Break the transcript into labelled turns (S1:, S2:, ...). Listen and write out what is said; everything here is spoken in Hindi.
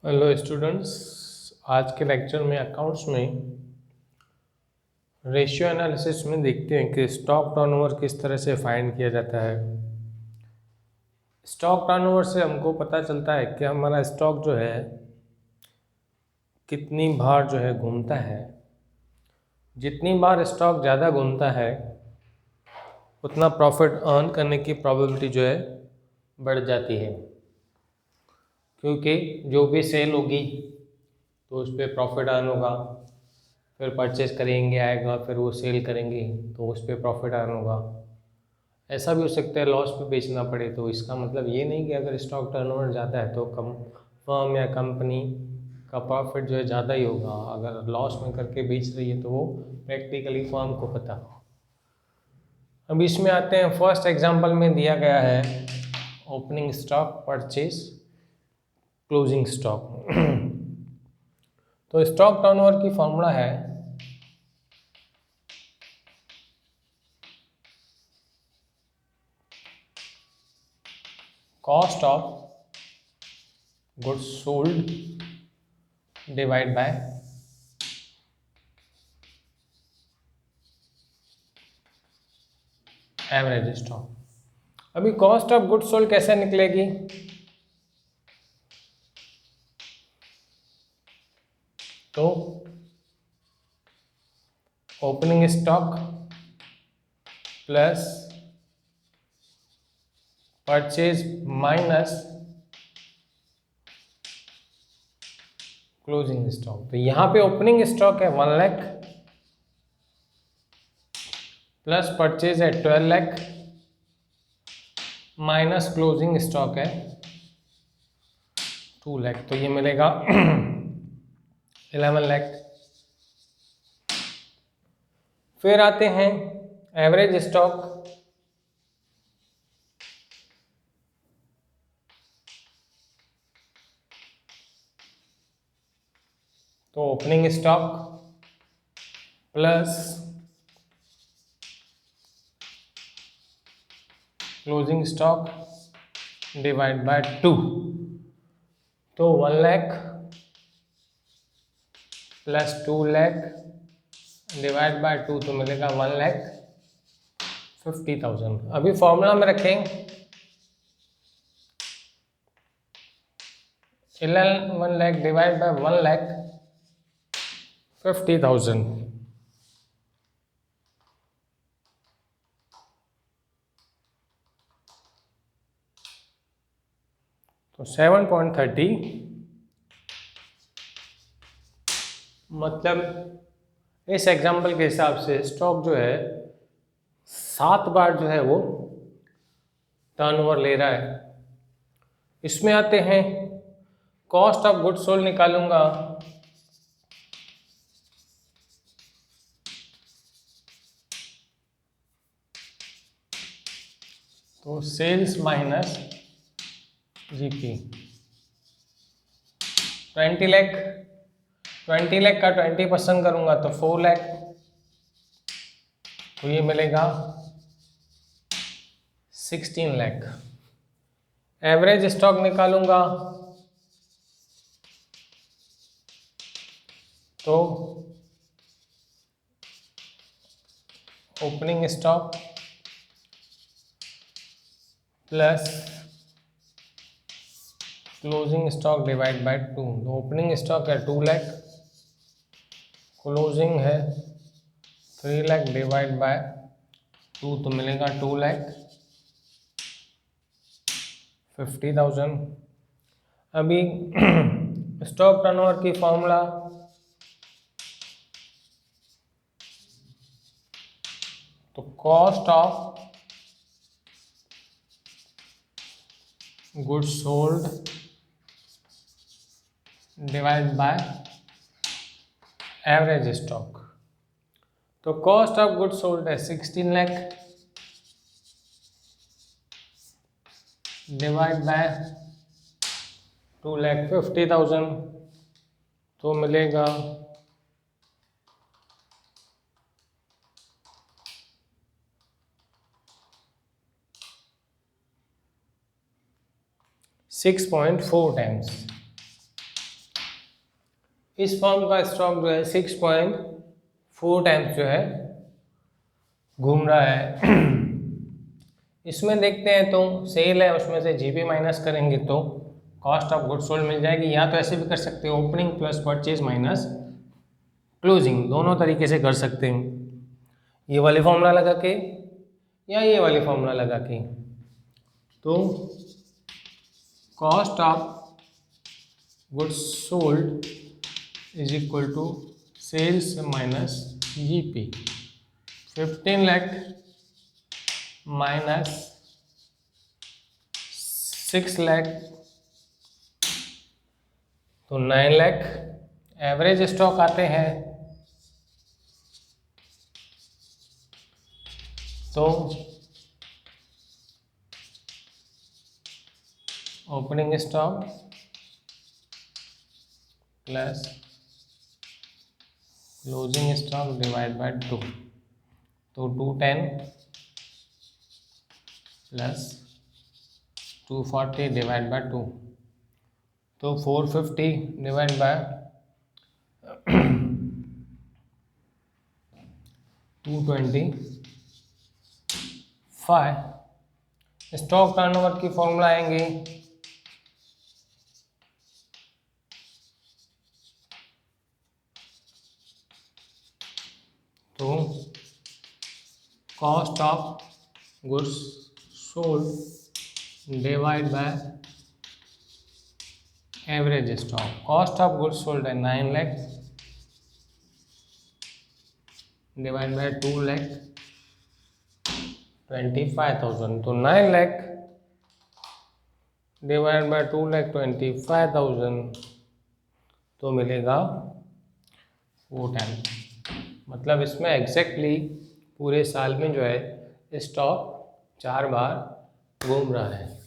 S1: Hello students. आज के लेक्चर में अकाउंट्स में रेशियो एनालिसिस में देखते हैं कि स्टॉक टर्नओवर किस तरह से फाइंड किया जाता है। स्टॉक टर्नओवर से हमको पता चलता है कि हमारा स्टॉक जो है कितनी बार जो है घूमता है। जितनी बार स्टॉक ज़्यादा घूमता है उतना प्रॉफिट अर्न करने की प्रोबेबिलिटी जो है बढ़ जाती है, क्योंकि जो भी सेल होगी तो उस पर प्रॉफिट अर्न होगा। फिर परचेज करेंगे आएगा, फिर वो सेल करेंगे तो उस पर प्रॉफिट अर्न होगा। ऐसा भी हो सकता है लॉस पे बेचना पड़े, तो इसका मतलब ये नहीं कि अगर स्टॉक टर्नओवर ज़्यादा है तो फर्म या कंपनी का प्रॉफिट जो है ज़्यादा ही होगा। अगर लॉस में करके बेच रही है तो वो प्रैक्टिकली फर्म को पता। अब इसमें आते हैं, फर्स्ट एग्जांपल में दिया गया है opening stock, purchase, closing stock. तो स्टॉक टर्नओवर की फॉर्मूला है cost of goods sold divide by average stock. अभी कॉस्ट ऑफ गुड्स सोल्ड कैसे निकलेगी? तो opening stock plus purchase minus closing stock. तो यहाँ पे ओपनिंग स्टॉक है 1 लाख प्लस परचेज है 12 लाख माइनस क्लोजिंग स्टॉक है 2 लाख, तो ये मिलेगा 11 लाख। फिर आते हैं एवरेज स्टॉक। तो opening stock plus closing stock divide by 2, तो 1 lakh plus 2 lakh divide by 2 तो मिलेगा 1,50,000। अभी फॉर्मूला में रखें 1 लाख डिवाइड बाय 1,50,000, तो 7.30। मतलब इस एग्जाम्पल के हिसाब से स्टॉक जो है 7 बार जो है वो टर्नओवर ले रहा है। इसमें आते हैं, कॉस्ट ऑफ गुड्स सोल्ड निकालूंगा तो sales minus GP. 20 lakh, 20 lakh का 20% करूंगा तो 4 लाख, तो ये मिलेगा 16 लाख। एवरेज स्टॉक निकालूंगा तो opening stock plus closing stock divide by 2। तो ओपनिंग स्टॉक है 2 लाख, क्लोजिंग है 3 लाख डिवाइड बाय 2 तो मिलेगा 2,50,000। अभी स्टॉक टर्नओवर की फॉर्मूला तो cost of goods sold divide by average stock. तो कॉस्ट ऑफ गुड्स सोल्ड है 16 लाख डिवाइड बाय 2,50,000, तो मिलेगा 6.4 टाइम्स। इस फॉर्म का स्टॉक जो है 6.4 टाइम्स जो है घूम रहा है। इसमें देखते हैं तो सेल है, उसमें से जीपी माइनस करेंगे तो कॉस्ट ऑफ गुड्स सोल्ड मिल जाएगी, या तो ऐसे भी कर सकते हो opening plus purchase minus closing, दोनों तरीके से कर सकते हैं, ये वाले फॉर्मूला लगा के या ये वाले फॉर्मूला लगा के। तो cost of goods sold is equal to sales minus GP. 15 lakh minus 6 lakh तो 9 लाख। एवरेज स्टॉक आते हैं तो opening stock plus closing stock divide by 2, तो 210 प्लस 240 डिवाइड बाय 2, तो 450 डिवाइड बाय 225। स्टॉक टर्नओवर की फॉर्मूला आएंगे तो cost of goods sold divide by average stock. Cost of goods sold है 9 लाख डिवाइड बाय 2,25,000, तो 9 लाख डिवाइड बाय 2,25,000 तो मिलेगा 4 टाइम। मतलब इसमें एग्जैक्टली पूरे साल में जो है स्टॉक 4 बार घूम रहा है।